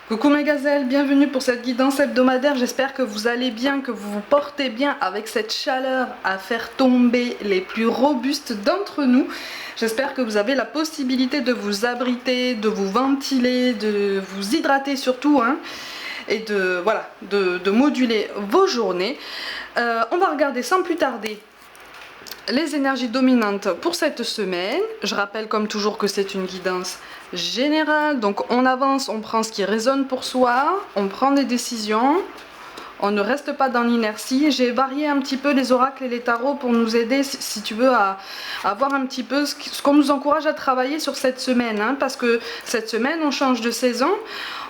Coucou mes gazelles, bienvenue pour cette guidance hebdomadaire, j'espère que vous allez bien, que vous vous portez bien avec cette chaleur à faire tomber les plus robustes d'entre nous. J'espère que vous avez la possibilité de vous abriter, de vous ventiler, de vous hydrater surtout, hein, et de moduler vos journées. On va regarder sans plus tarder les énergies dominantes pour cette semaine. Je rappelle comme toujours que c'est une guidance générale, donc on avance, on prend ce qui résonne pour soi, on prend des décisions, on ne reste pas dans l'inertie. J'ai varié un petit peu les oracles et les tarots pour nous aider, si tu veux, à voir un petit peu ce qu'on nous encourage à travailler sur cette semaine, hein, parce que cette semaine on change de saison,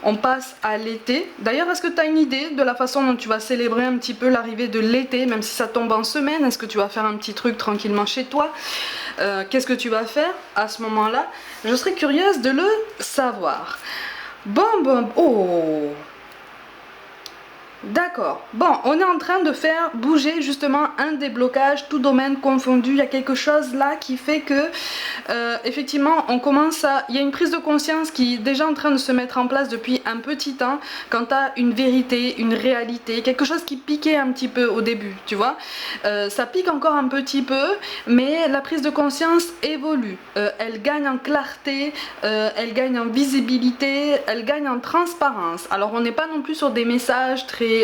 on passe à l'été. D'ailleurs, est-ce que tu as une idée de la façon dont tu vas célébrer un petit peu l'arrivée de l'été, même si ça tombe en semaine? Est-ce que tu vas faire un petit truc tranquillement chez toi? Qu'est-ce que tu vas faire à ce moment-là? Je serais curieuse de le savoir. Oh, d'accord. Bon, on est en train de faire bouger justement un déblocage, tout domaine confondu. Il y a quelque chose là qui fait que, effectivement, il y a une prise de conscience qui est déjà en train de se mettre en place depuis un petit temps quant à une vérité, une réalité, quelque chose qui piquait un petit peu au début, tu vois. Ça pique encore un petit peu, mais la prise de conscience évolue. Elle gagne en clarté, elle gagne en visibilité, elle gagne en transparence. Alors, on n'est pas non plus sur des messages très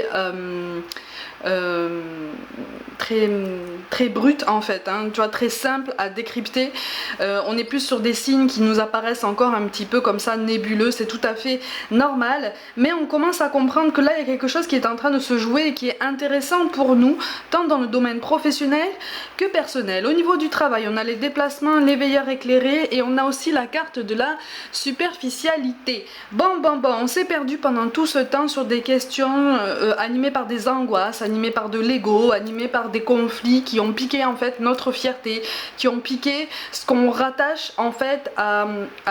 brut en fait, hein, tu vois, très simple à décrypter. On est plus sur des signes qui nous apparaissent encore un petit peu comme ça nébuleux, c'est tout à fait normal, mais on commence à comprendre que là il y a quelque chose qui est en train de se jouer et qui est intéressant pour nous, tant dans le domaine professionnel que personnel. Au niveau du travail, on a les déplacements, les veilleurs éclairés, et on a aussi la carte de la superficialité. Bon, on s'est perdu pendant tout ce temps sur des questions animées par des angoisses, animées par de l'ego, animées par des conflits qui ont piqué en fait notre fierté, qui ont piqué ce qu'on rattache en fait à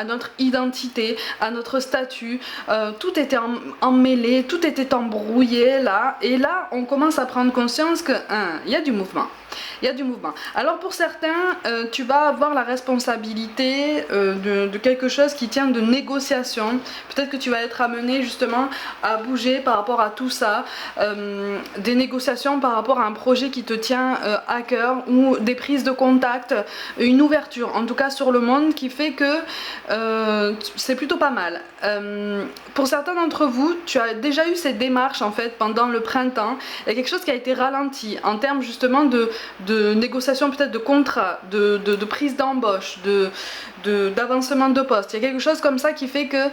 notre identité, à notre statut. Tout était emmêlé, tout était embrouillé là, et là on commence à prendre conscience que il y a du mouvement. Il y a du mouvement. Alors pour certains, tu vas avoir la responsabilité de quelque chose qui tient de négociation. Peut-être que tu vas être amené justement à bouger par rapport à tout ça. Des négociations par rapport à un projet qui te tient à cœur, ou des prises de contact, une ouverture en tout cas sur le monde qui fait que c'est plutôt pas mal. Pour certains d'entre vous, tu as déjà eu ces démarches en fait pendant le printemps. Il y a quelque chose qui a été ralenti en termes justement de négociation, peut-être de contrat, de prise d'embauche, d'avancement de poste. Il y a quelque chose comme ça qui fait que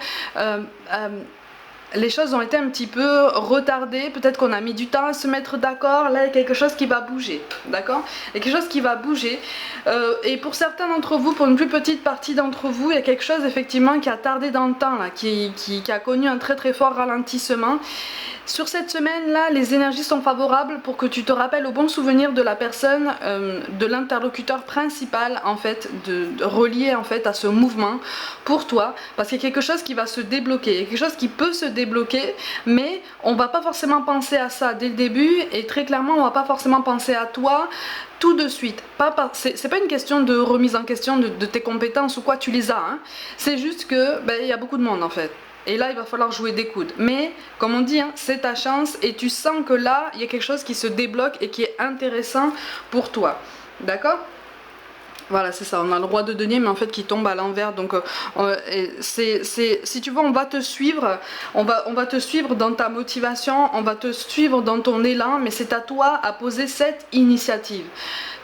les choses ont été un petit peu retardées, peut-être qu'on a mis du temps à se mettre d'accord. Là il y a quelque chose qui va bouger, d'accord? Il y a quelque chose qui va bouger, et pour certains d'entre vous, pour une plus petite partie d'entre vous, il y a quelque chose effectivement qui a tardé dans le temps là, qui a connu un très très fort ralentissement. Sur cette semaine-là, les énergies sont favorables pour que tu te rappelles au bon souvenir de la personne, de l'interlocuteur principal en fait, relié en fait à ce mouvement pour toi, parce qu'il y a quelque chose qui va se débloquer, il y a quelque chose qui peut se débloquer, mais on va pas forcément penser à ça dès le début, et très clairement on va pas forcément penser à toi tout de suite. C'est pas une question de remise en question de tes compétences ou quoi, tu les as, hein. C'est juste que il y a beaucoup de monde en fait. Et là, il va falloir jouer des coudes. Mais, comme on dit, hein, c'est ta chance, et tu sens que là, il y a quelque chose qui se débloque et qui est intéressant pour toi. D'accord ? Voilà, c'est ça, on a le roi de denier, mais en fait qui tombe à l'envers. Donc si tu veux, on va te suivre, on va te suivre dans ta motivation, on va te suivre dans ton élan, mais c'est à toi à poser cette initiative.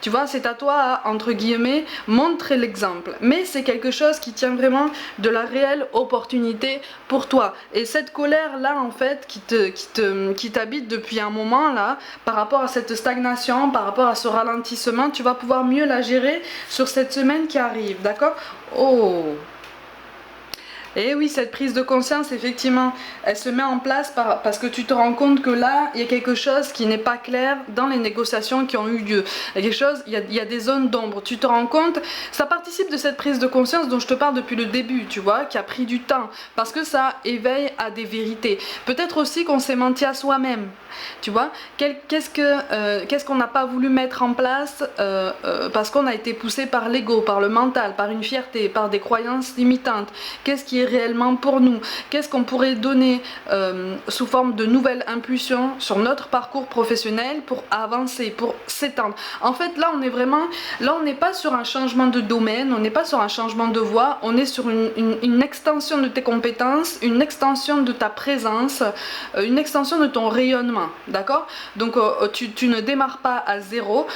Tu vois, c'est à toi à, entre guillemets, montrer l'exemple. Mais c'est quelque chose qui tient vraiment de la réelle opportunité pour toi. Et cette colère-là, en fait, qui t'habite depuis un moment, là, par rapport à cette stagnation, par rapport à ce ralentissement, tu vas pouvoir mieux la gérer sur cette semaine qui arrive, d'accord? Oh! Et oui, cette prise de conscience, effectivement, elle se met en place parce que tu te rends compte que là, il y a quelque chose qui n'est pas clair dans les négociations qui ont eu lieu. Il y a quelque chose, il y a des zones d'ombre. Tu te rends compte, ça participe de cette prise de conscience dont je te parle depuis le début, tu vois, qui a pris du temps, parce que ça éveille à des vérités. Peut-être aussi qu'on s'est menti à soi-même, tu vois. Qu'est-ce qu'on n'a pas voulu mettre en place parce qu'on a été poussé par l'ego, par le mental, par une fierté, par des croyances limitantes. Qu'est-ce qui est fait réellement pour nous, qu'est-ce qu'on pourrait donner sous forme de nouvelles impulsions sur notre parcours professionnel pour avancer, pour s'étendre. En fait, là, on n'est pas sur un changement de domaine, on n'est pas sur un changement de voie, on est sur une extension de tes compétences, une extension de ta présence, une extension de ton rayonnement, d'accord? Donc, tu ne démarres pas à zéro,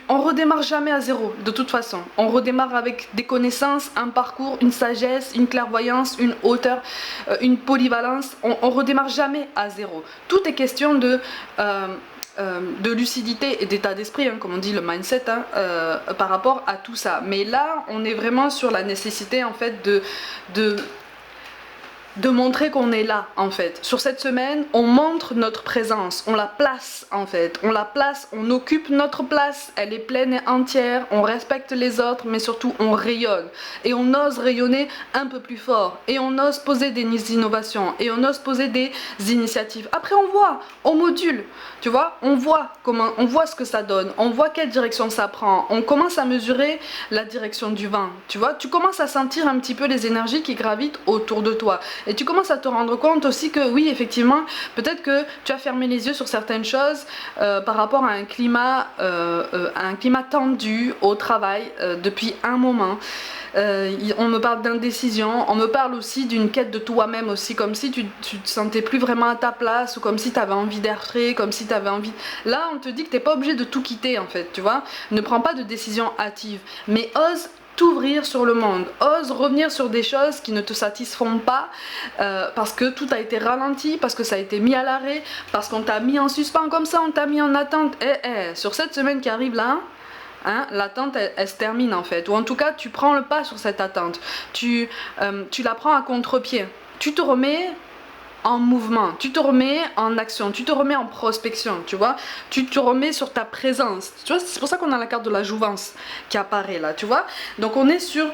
on redémarre jamais à zéro, de toute façon. On redémarre avec des connaissances, un parcours, une sagesse, une clairvoyance, une hauteur, une polyvalence. On redémarre jamais à zéro. Tout est question de lucidité et d'état d'esprit, hein, comme on dit le mindset, hein, par rapport à tout ça. Mais là, on est vraiment sur la nécessité en fait de montrer qu'on est là en fait. Sur cette semaine, on montre notre présence, on la place en fait, on la place, on occupe notre place, elle est pleine et entière, on respecte les autres, mais surtout on rayonne. Et on ose rayonner un peu plus fort, et on ose poser des innovations, et on ose poser des initiatives. Après on voit, on module, tu vois, on voit ce que ça donne, on voit quelle direction ça prend, on commence à mesurer la direction du vent, tu vois, tu commences à sentir un petit peu les énergies qui gravitent autour de toi. Et tu commences à te rendre compte aussi que oui, effectivement, peut-être que tu as fermé les yeux sur certaines choses par rapport à un climat tendu au travail depuis un moment. On me parle d'indécision, on me parle aussi d'une quête de toi-même aussi, comme si tu te sentais plus vraiment à ta place, ou comme si tu avais envie d'air frais, comme si tu avais envie... Là, on te dit que tu n'es pas obligé de tout quitter en fait, tu vois. Ne prends pas de décision hâtive, mais ose t'ouvrir sur le monde, ose revenir sur des choses qui ne te satisfont pas parce que tout a été ralenti, parce que ça a été mis à l'arrêt, parce qu'on t'a mis en suspens comme ça, on t'a mis en attente. Sur cette semaine qui arrive là, hein, l'attente elle se termine en fait, ou en tout cas tu prends le pas sur cette attente, tu la prends à contre-pied, tu te remets en mouvement, tu te remets en action, tu te remets en prospection, tu vois, tu te remets sur ta présence, tu vois, c'est pour ça qu'on a la carte de la jouvence qui apparaît là, tu vois. Donc on est sur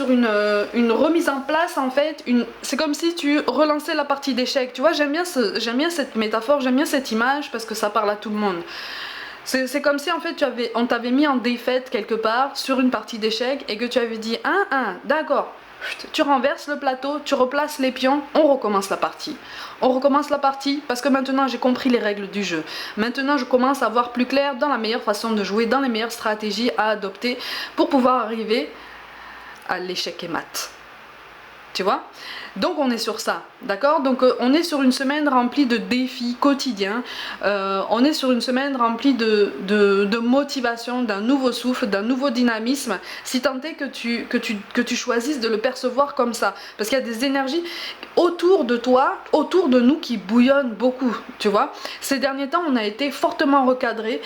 une remise en place en fait, c'est comme si tu relançais la partie d'échecs, tu vois. J'aime bien cette métaphore, j'aime bien cette image parce que ça parle à tout le monde. C'est comme si en fait on t'avait mis en défaite quelque part sur une partie d'échecs et que tu avais dit d'accord, tu renverses le plateau, tu replaces les pions, on recommence la partie. On recommence la partie parce que maintenant j'ai compris les règles du jeu. Maintenant je commence à voir plus clair dans la meilleure façon de jouer, dans les meilleures stratégies à adopter pour pouvoir arriver à l'échec et mat. Tu vois? Donc on est sur ça, d'accord? Donc on est sur une semaine remplie de défis quotidiens, on est sur une semaine remplie de motivation, d'un nouveau souffle, d'un nouveau dynamisme, si tant est que tu choisisses de le percevoir comme ça, parce qu'il y a des énergies autour de toi, autour de nous qui bouillonnent beaucoup, tu vois. Ces derniers temps on a été fortement recadré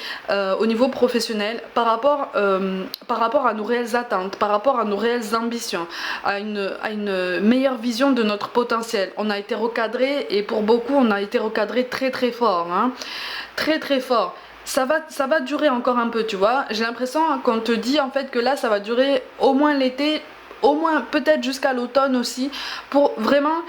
au niveau professionnel par rapport à nos réelles attentes, par rapport à nos réelles ambitions, à une meilleure vision de notre potentiel. On a été recadré, et pour beaucoup on a été recadré très très fort, hein. Très très fort. Ça va durer encore un peu, tu vois. J'ai l'impression qu'on te dit en fait que là ça va durer au moins l'été, au moins peut-être jusqu'à l'automne aussi, pour vraiment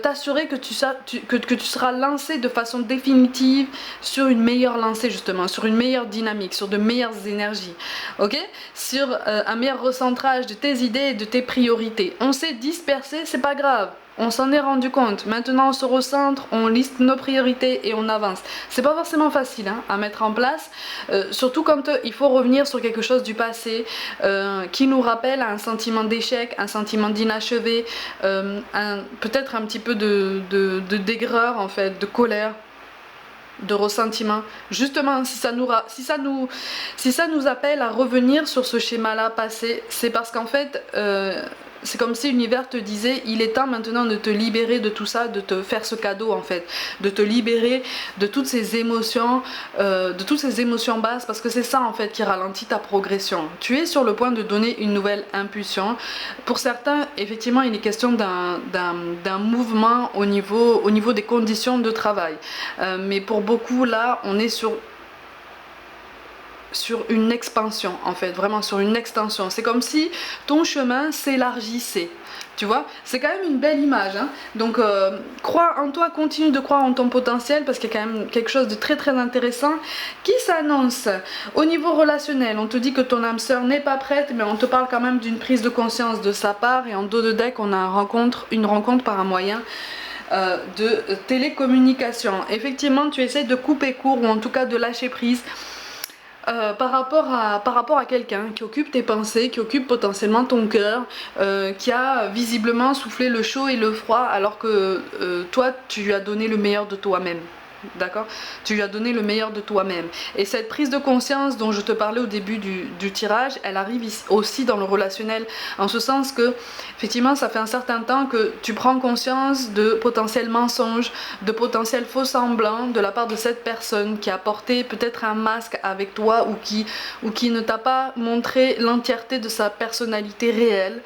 t'assurer que tu seras lancé de façon définitive sur une meilleure lancée, justement, sur une meilleure dynamique, sur de meilleures énergies, ok, sur un meilleur recentrage de tes idées et de tes priorités. On s'est dispersé, c'est pas grave. On s'en est rendu compte, maintenant on se recentre, on liste nos priorités et on avance. C'est pas forcément facile hein, à mettre en place, surtout quand il faut revenir sur quelque chose du passé qui nous rappelle un sentiment d'échec, un sentiment d'inachevé, peut-être un petit peu de d'aigreur en fait, de colère, de ressentiment. Justement, si ça nous appelle à revenir sur ce schéma-là passé, c'est parce qu'en fait c'est comme si l'univers te disait il est temps maintenant de te libérer de tout ça, de te faire ce cadeau en fait, de te libérer de toutes ces émotions, basses, parce que c'est ça en fait qui ralentit ta progression. Tu es sur le point de donner une nouvelle impulsion. Pour certains, effectivement, il est question d'un mouvement au niveau des conditions de travail. Mais pour beaucoup, là, on est sur sur une expansion en fait, vraiment sur une extension. C'est comme si ton chemin s'élargissait. Tu vois, c'est quand même une belle image, hein. Donc crois en toi, continue de croire en ton potentiel parce qu'il y a quand même quelque chose de très très intéressant qui s'annonce. Au niveau relationnel, on te dit que ton âme sœur n'est pas prête, mais on te parle quand même d'une prise de conscience de sa part. Et en dos de deck, on a une rencontre par un moyen de télécommunication. Effectivement, tu essaies de couper court ou en tout cas de lâcher prise. Par rapport à quelqu'un qui occupe tes pensées, qui occupe potentiellement ton cœur, qui a visiblement soufflé le chaud et le froid alors que toi tu lui as donné le meilleur de toi-même. D'accord? Tu lui as donné le meilleur de toi-même. Et cette prise de conscience dont je te parlais au début du tirage, elle arrive aussi dans le relationnel, en ce sens que, effectivement, ça fait un certain temps que tu prends conscience de potentiels mensonges, de potentiels faux semblants de la part de cette personne qui a porté peut-être un masque avec toi ou qui ne t'a pas montré l'entièreté de sa personnalité réelle,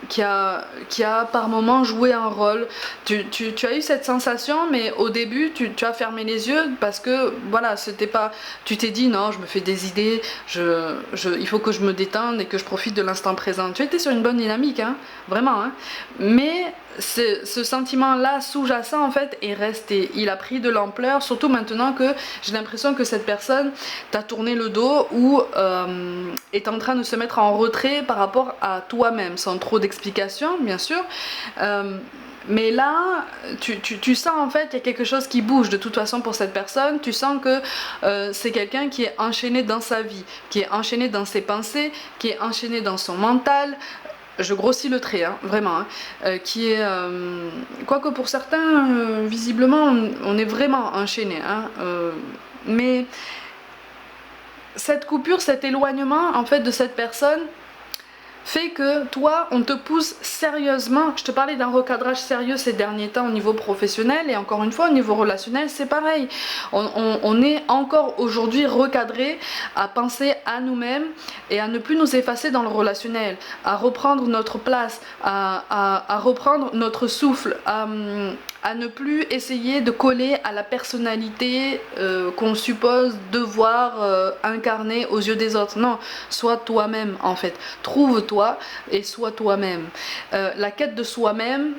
qui a par moments joué un rôle. Tu as eu cette sensation, mais au début, tu as fermé les yeux parce que voilà, c'était pas, tu t'es dit non, je me fais des idées, il faut que je me détende et que je profite de l'instant présent. Tu étais sur une bonne dynamique, hein, vraiment, hein. Mais ce sentiment-là sous-jacent en fait est resté. Il a pris de l'ampleur, surtout maintenant que j'ai l'impression que cette personne t'a tourné le dos ou est en train de se mettre en retrait par rapport à toi-même, sans trop d'explications, bien sûr. Mais là, tu sens en fait qu'il y a quelque chose qui bouge de toute façon pour cette personne. Tu sens que c'est quelqu'un qui est enchaîné dans sa vie, qui est enchaîné dans ses pensées, qui est enchaîné dans son mental. Je grossis le trait, hein, vraiment. Hein, qui est... quoique pour certains, visiblement, on est vraiment enchaîné. Hein, mais cette coupure, cet éloignement en fait de cette personne fait que toi, on te pousse sérieusement. Je te parlais d'un recadrage sérieux ces derniers temps au niveau professionnel et encore une fois au niveau relationnel, c'est pareil. On est encore aujourd'hui recadré à penser à nous-mêmes et à ne plus nous effacer dans le relationnel, à reprendre notre place, à reprendre notre souffle, à ne plus essayer de coller à la personnalité qu'on suppose devoir incarner aux yeux des autres. Non, sois toi-même en fait. Trouve-toi et sois toi-même. La quête de soi-même,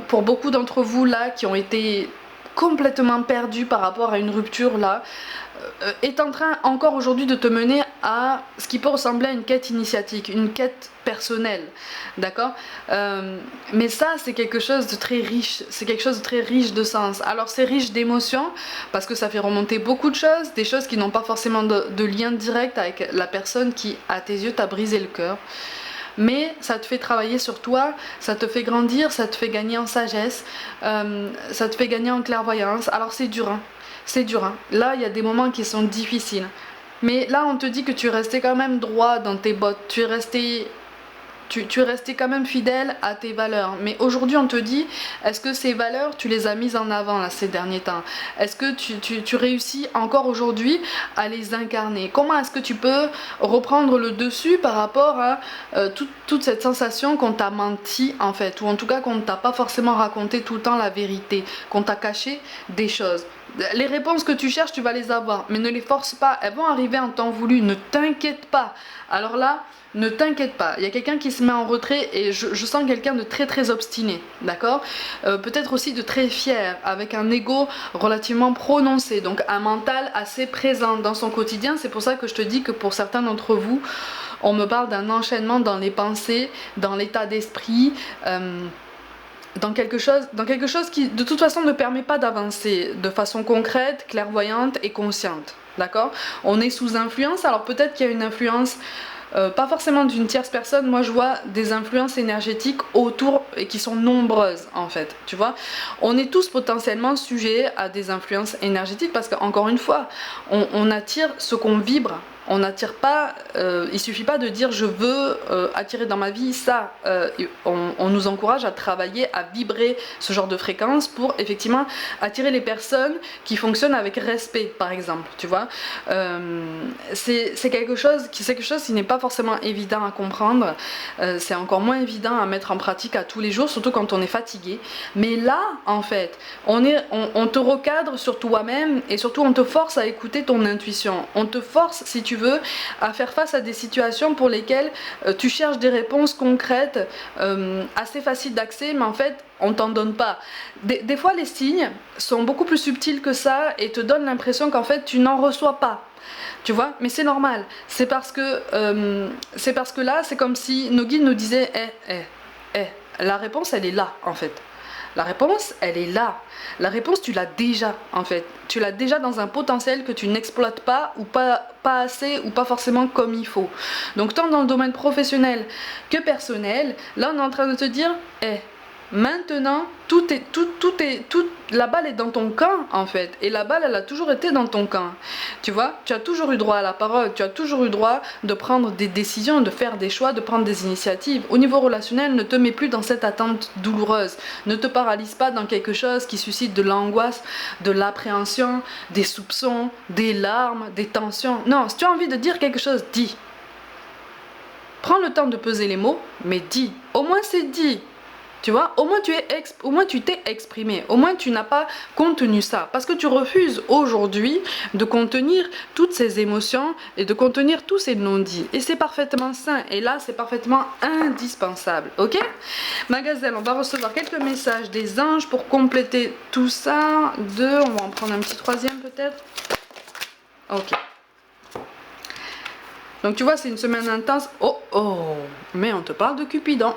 pour beaucoup d'entre vous là qui ont été complètement perdus par rapport à une rupture là, est en train encore aujourd'hui de te mener à ce qui peut ressembler à une quête initiatique, une quête personnelle, d'accord, mais ça c'est quelque chose de très riche, c'est quelque chose de très riche de sens. Alors c'est riche d'émotions parce que ça fait remonter beaucoup de choses, des choses qui n'ont pas forcément de lien direct avec la personne qui à tes yeux t'a brisé le cœur. Mais ça te fait travailler sur toi, ça te fait grandir, ça te fait gagner en sagesse, ça te fait gagner en clairvoyance. Alors c'est dur, hein. C'est dur, hein. Là il y a des moments qui sont difficiles. Mais là on te dit que tu es resté quand même droit dans tes bottes, tu es resté quand même fidèle à tes valeurs. Mais aujourd'hui on te dit, est-ce que ces valeurs tu les as mises en avant là, ces derniers temps? Est-ce que tu réussis encore aujourd'hui à les incarner? Comment est-ce que tu peux reprendre le dessus par rapport à toute cette sensation qu'on t'a menti en fait, ou en tout cas qu'on ne t'a pas forcément raconté tout le temps la vérité, qu'on t'a caché des choses? Les réponses que tu cherches, tu vas les avoir, mais ne les force pas, elles vont arriver en temps voulu, ne t'inquiète pas. Alors là, ne t'inquiète pas, il y a quelqu'un qui se met en retrait et je sens quelqu'un de très très obstiné, d'accord, peut-être aussi de très fier, avec un ego relativement prononcé, donc un mental assez présent dans son quotidien. C'est pour ça que je te dis que pour certains d'entre vous, on me parle d'un enchaînement dans les pensées, dans l'état d'esprit, dans quelque chose qui de toute façon ne permet pas d'avancer de façon concrète, clairvoyante et consciente, d'accord. On est sous influence, alors peut-être qu'il y a une influence pas forcément d'une tierce personne. Moi je vois des influences énergétiques autour et qui sont nombreuses en fait, tu vois. On est tous potentiellement sujets à des influences énergétiques parce qu'encore une fois on attire ce qu'on vibre on n'attire pas, il suffit pas de dire je veux attirer dans ma vie ça. On nous encourage à travailler, à vibrer ce genre de fréquence pour effectivement attirer les personnes qui fonctionnent avec respect, par exemple, tu vois. C'est quelque chose qui n'est pas forcément évident à comprendre, c'est encore moins évident à mettre en pratique à tous les jours, surtout quand on est fatigué. Mais là, en fait, on te recadre sur toi-même et surtout on te force à écouter ton intuition. On te force, si tu veux, à faire face à des situations pour lesquelles tu cherches des réponses concrètes, assez faciles d'accès, mais en fait, on t'en donne pas. Des fois, les signes sont beaucoup plus subtils que ça et te donnent l'impression qu'en fait, tu n'en reçois pas. Tu vois, mais c'est normal. C'est parce que là, c'est comme si nos guides nous disaient, la réponse, elle est là, en fait. La réponse, elle est là. La réponse, tu l'as déjà, en fait. Tu l'as déjà dans un potentiel que tu n'exploites pas, ou pas assez, ou pas forcément comme il faut. Donc, tant dans le domaine professionnel que personnel, là, on est en train de te dire, maintenant, la balle est dans ton camp, en fait. Et la balle, elle a toujours été dans ton camp. Tu vois, tu as toujours eu droit à la parole, tu as toujours eu droit de prendre des décisions, de faire des choix, de prendre des initiatives. Au niveau relationnel, ne te mets plus dans cette attente douloureuse. Ne te paralyse pas dans quelque chose qui suscite de l'angoisse, de l'appréhension, des soupçons, des larmes, des tensions. Non, si tu as envie de dire quelque chose, dis. Prends le temps de peser les mots, mais dis. Au moins, c'est dit. Tu vois, au moins tu t'es exprimé, au moins tu n'as pas contenu ça, parce que tu refuses aujourd'hui de contenir toutes ces émotions et de contenir tous ces non-dits, et c'est parfaitement sain, et là c'est parfaitement indispensable, ok? Ma gazelle, on va recevoir quelques messages des anges pour compléter tout ça. On va en prendre un petit troisième peut-être. Ok. Donc tu vois, c'est une semaine intense. Oh, mais on te parle de Cupidon.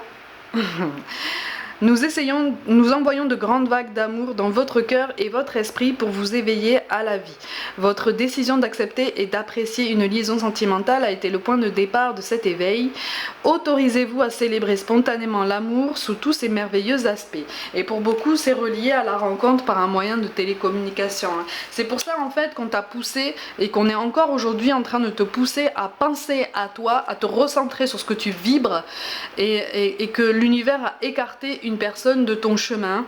Nous envoyons de grandes vagues d'amour dans votre cœur et votre esprit pour vous éveiller à la vie. Votre décision d'accepter et d'apprécier une liaison sentimentale a été le point de départ de cet éveil. Autorisez-vous à célébrer spontanément l'amour sous tous ses merveilleux aspects. Et pour beaucoup, c'est relié à la rencontre par un moyen de télécommunication. C'est pour ça en fait qu'on t'a poussé et qu'on est encore aujourd'hui en train de te pousser à penser à toi, à te recentrer sur ce que tu vibres et que l'univers a écarté une personne de ton chemin,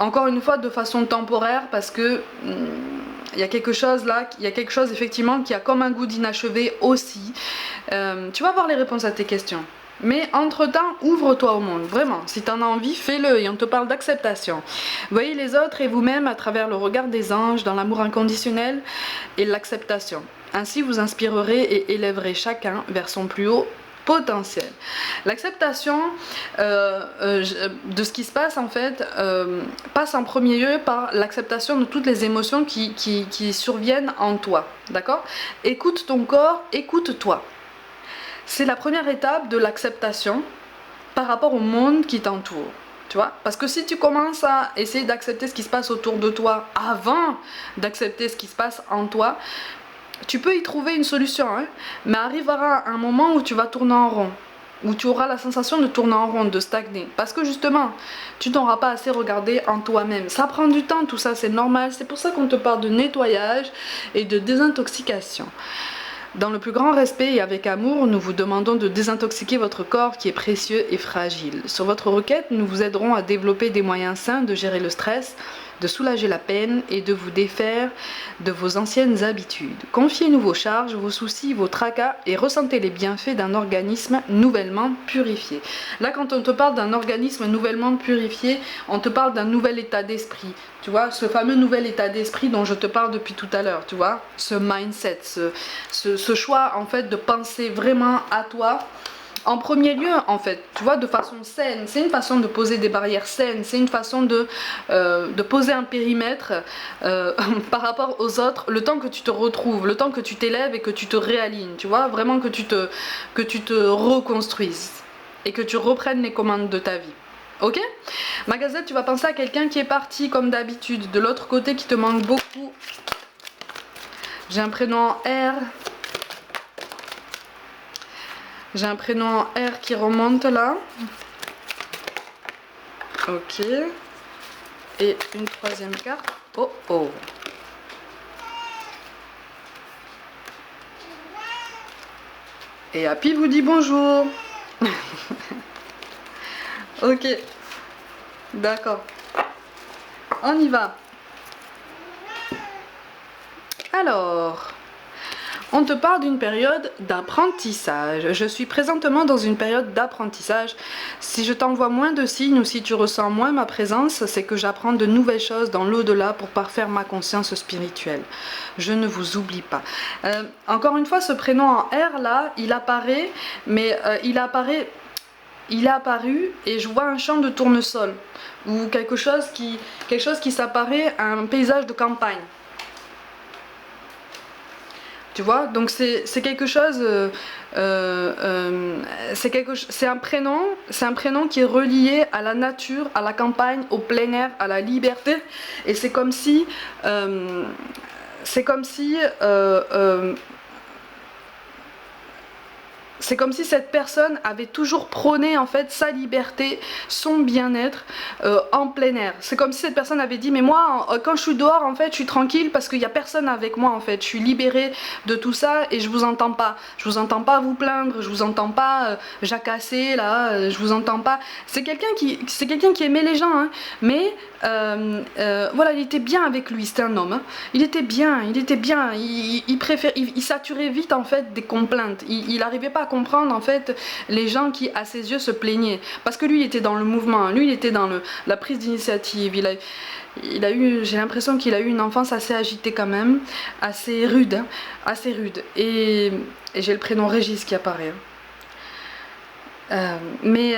encore une fois de façon temporaire, parce que il y a quelque chose là, il y a quelque chose effectivement qui a comme un goût d'inachevé aussi. Tu vas avoir les réponses à tes questions, mais entre-temps, ouvre-toi au monde, vraiment. Si tu en as envie, fais-le, et on te parle d'acceptation. Voyez les autres et vous-même à travers le regard des anges, dans l'amour inconditionnel et l'acceptation. Ainsi, vous inspirerez et élèverez chacun vers son plus haut potentiel. L'acceptation de ce qui se passe en fait passe en premier lieu par l'acceptation de toutes les émotions qui surviennent en toi, d'accord? Écoute ton corps, écoute-toi. C'est la première étape de l'acceptation par rapport au monde qui t'entoure. Tu vois? Parce que si tu commences à essayer d'accepter ce qui se passe autour de toi avant d'accepter ce qui se passe en toi, tu peux y trouver une solution, hein, mais arrivera un moment où tu vas tourner en rond, où tu auras la sensation de tourner en rond, de stagner, parce que justement, tu n'auras pas assez regardé en toi-même. Ça prend du temps, tout ça, c'est normal, c'est pour ça qu'on te parle de nettoyage et de désintoxication. Dans le plus grand respect et avec amour, nous vous demandons de désintoxiquer votre corps qui est précieux et fragile. Sur votre requête, nous vous aiderons à développer des moyens sains de gérer le stress, de soulager la peine et de vous défaire de vos anciennes habitudes. Confiez-nous vos charges, vos soucis, vos tracas et ressentez les bienfaits d'un organisme nouvellement purifié. Là, quand on te parle d'un organisme nouvellement purifié, on te parle d'un nouvel état d'esprit. Tu vois, ce fameux nouvel état d'esprit dont je te parle depuis tout à l'heure, tu vois, ce mindset, ce choix en fait de penser vraiment à toi. En premier lieu, en fait, tu vois, de façon saine, c'est une façon de poser des barrières saines, c'est une façon de poser un périmètre par rapport aux autres, le temps que tu te retrouves, le temps que tu t'élèves et que tu te réalignes, tu vois, vraiment que tu te reconstruises et que tu reprennes les commandes de ta vie. Ok? Ma gazette, tu vas penser à quelqu'un qui est parti comme d'habitude, de l'autre côté qui te manque beaucoup. J'ai un prénom en R. J'ai un prénom en R qui remonte là. Ok. Et une troisième carte. Et Happy vous dit bonjour. Ok, d'accord. On y va. Alors, on te parle d'une période d'apprentissage. Je suis présentement dans une période d'apprentissage. Si je t'envoie moins de signes ou si tu ressens moins ma présence, c'est que j'apprends de nouvelles choses dans l'au-delà pour parfaire ma conscience spirituelle. Je ne vous oublie pas. Encore une fois, ce prénom en R là, il apparaît, mais il est apparu et je vois un champ de tournesol ou quelque chose qui s'apparaît à un paysage de campagne. Tu vois, donc c'est quelque chose, c'est un prénom qui est relié à la nature, à la campagne, au plein air, à la liberté, et c'est comme si cette personne avait toujours prôné en fait sa liberté, son bien-être en plein air. C'est comme si cette personne avait dit mais moi quand je suis dehors en fait je suis tranquille parce qu'il n'y a personne avec moi en fait. Je suis libérée de tout ça et je vous entends pas. Je vous entends pas vous plaindre, je vous entends pas jacasser là, je vous entends pas. C'est quelqu'un qui aimait les gens hein, mais voilà, il était bien avec lui, c'était un homme. Hein. Il était bien, il saturait vite en fait des complaintes. Il n'arrivait pas à comprendre en fait les gens qui à ses yeux se plaignaient. Parce que lui il était dans le mouvement, lui il était dans la prise d'initiative. J'ai l'impression qu'il a eu une enfance assez agitée quand même, assez rude, hein, assez rude. Et j'ai le prénom Régis qui apparaît. Oui,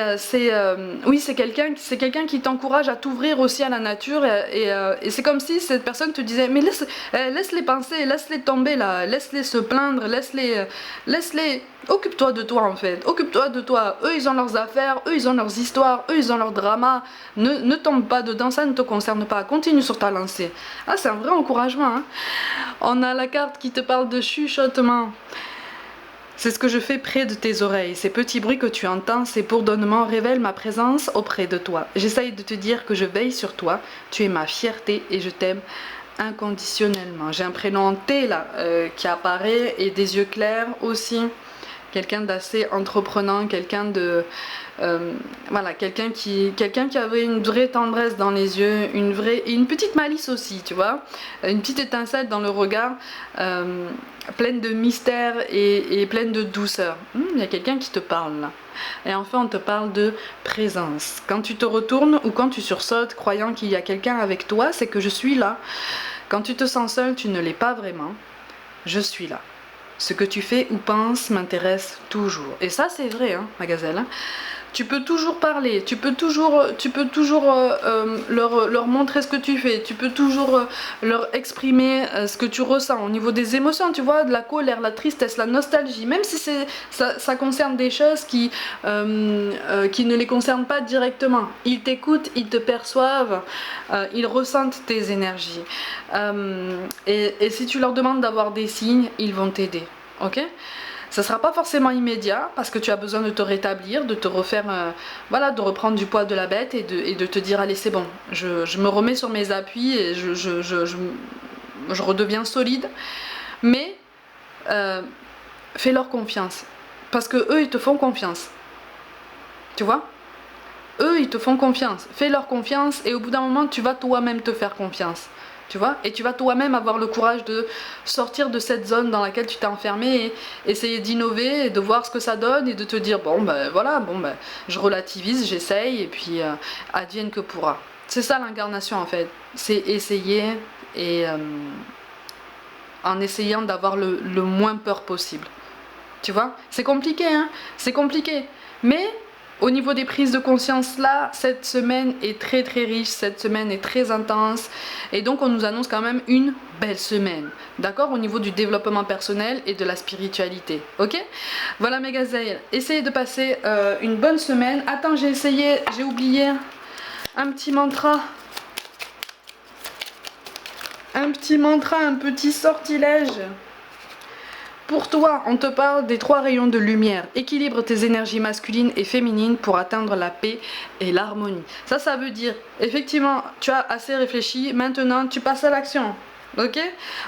c'est quelqu'un qui t'encourage à t'ouvrir aussi à la nature et c'est comme si cette personne te disait mais laisse-les penser, laisse-les tomber là, laisse-les se plaindre, laisse-les, occupe-toi de toi en fait, occupe-toi de toi, eux ils ont leurs affaires, eux ils ont leurs histoires, eux ils ont leurs dramas, ne tombe pas dedans, ça ne te concerne pas, continue sur ta lancée. Ah c'est un vrai encouragement hein. On a la carte qui te parle de chuchotement. C'est ce que je fais près de tes oreilles. Ces petits bruits que tu entends, ces bourdonnements révèlent ma présence auprès de toi. J'essaye de te dire que je veille sur toi. Tu es ma fierté et je t'aime inconditionnellement. J'ai un prénom en T là qui apparaît et des yeux clairs aussi. Quelqu'un d'assez entreprenant, quelqu'un de... voilà, quelqu'un qui avait une vraie tendresse dans les yeux, et une petite malice aussi, tu vois, une petite étincelle dans le regard, pleine de mystère et pleine de douceur. Il y a quelqu'un qui te parle là. Et enfin, on te parle de présence. Quand tu te retournes ou quand tu sursautes, croyant qu'il y a quelqu'un avec toi, c'est que je suis là. Quand tu te sens seul, tu ne l'es pas vraiment. Je suis là. Ce que tu fais ou penses m'intéresse toujours. Et ça, c'est vrai, hein, ma gazelle. Hein. Tu peux toujours parler, tu peux toujours leur montrer ce que tu fais, tu peux toujours leur exprimer ce que tu ressens au niveau des émotions, tu vois, de la colère, la tristesse, la nostalgie, même si ça concerne des choses qui ne les concernent pas directement. Ils t'écoutent, ils te perçoivent, ils ressentent tes énergies. Et si tu leur demandes d'avoir des signes, ils vont t'aider, ok ? Ça ne sera pas forcément immédiat parce que tu as besoin de te rétablir, de te refaire, voilà, de reprendre du poids de la bête et de te dire allez c'est bon, je me remets sur mes appuis et je redeviens solide. Mais fais-leur confiance parce que eux ils te font confiance. Tu vois ? Eux ils te font confiance. Fais-leur confiance et au bout d'un moment tu vas toi-même te faire confiance. Tu vois, et tu vas toi-même avoir le courage de sortir de cette zone dans laquelle tu t'es enfermé et essayer d'innover et de voir ce que ça donne et de te dire bon ben voilà, bon ben je relativise, j'essaye et puis advienne que pourra. C'est ça l'incarnation en fait, c'est essayer et en essayant d'avoir le moins peur possible. Tu vois, c'est compliqué hein, c'est compliqué, mais au niveau des prises de conscience là, cette semaine est très très riche, cette semaine est très intense et donc on nous annonce quand même une belle semaine, d'accord, au niveau du développement personnel et de la spiritualité, ok. Voilà mes gazelles, essayez de passer une bonne semaine. Attends, j'ai oublié un petit mantra, un petit sortilège. Pour toi, on te parle des 3 rayons de lumière. Équilibre tes énergies masculines et féminines pour atteindre la paix et l'harmonie. Ça veut dire, effectivement, tu as assez réfléchi, maintenant tu passes à l'action. Ok,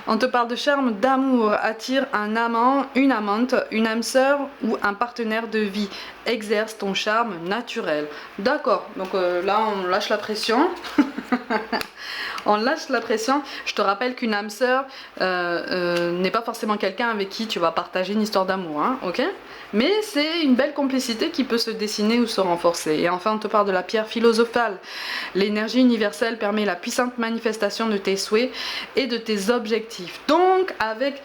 on te parle de charme, d'amour, attire un amant, une amante, une âme sœur ou un partenaire de vie. Exerce ton charme naturel. D'accord, donc là on lâche la pression. On lâche la pression. Je te rappelle qu'une âme sœur n'est pas forcément quelqu'un avec qui tu vas partager une histoire d'amour, hein, ok? Mais c'est une belle complicité qui peut se dessiner ou se renforcer. Et enfin, on te parle de la pierre philosophale. L'énergie universelle permet la puissante manifestation de tes souhaits et de tes objectifs. Donc, avec...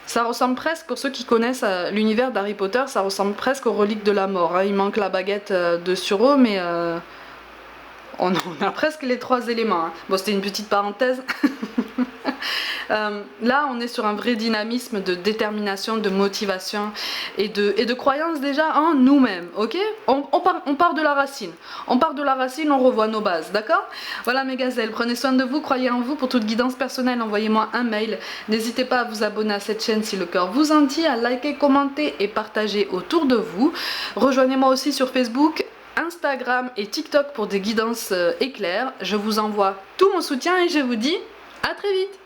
Ça ressemble presque, pour ceux qui connaissent l'univers d'Harry Potter, ça ressemble presque aux reliques de la mort, hein. Il manque la baguette de Suro, mais... on a presque les 3 éléments, hein. Bon, c'était une petite parenthèse. Là, on est sur un vrai dynamisme de détermination, de motivation et de croyance déjà en nous-mêmes, ok? On part de la racine. On part de la racine, on revoit nos bases, d'accord? Voilà mes gazelles, prenez soin de vous, croyez en vous. Pour toute guidance personnelle, envoyez-moi un mail. N'hésitez pas à vous abonner à cette chaîne si le cœur vous en dit, à liker, commenter et partager autour de vous. Rejoignez-moi aussi sur Facebook, Instagram et TikTok pour des guidances éclairs. Je vous envoie tout mon soutien et je vous dis à très vite.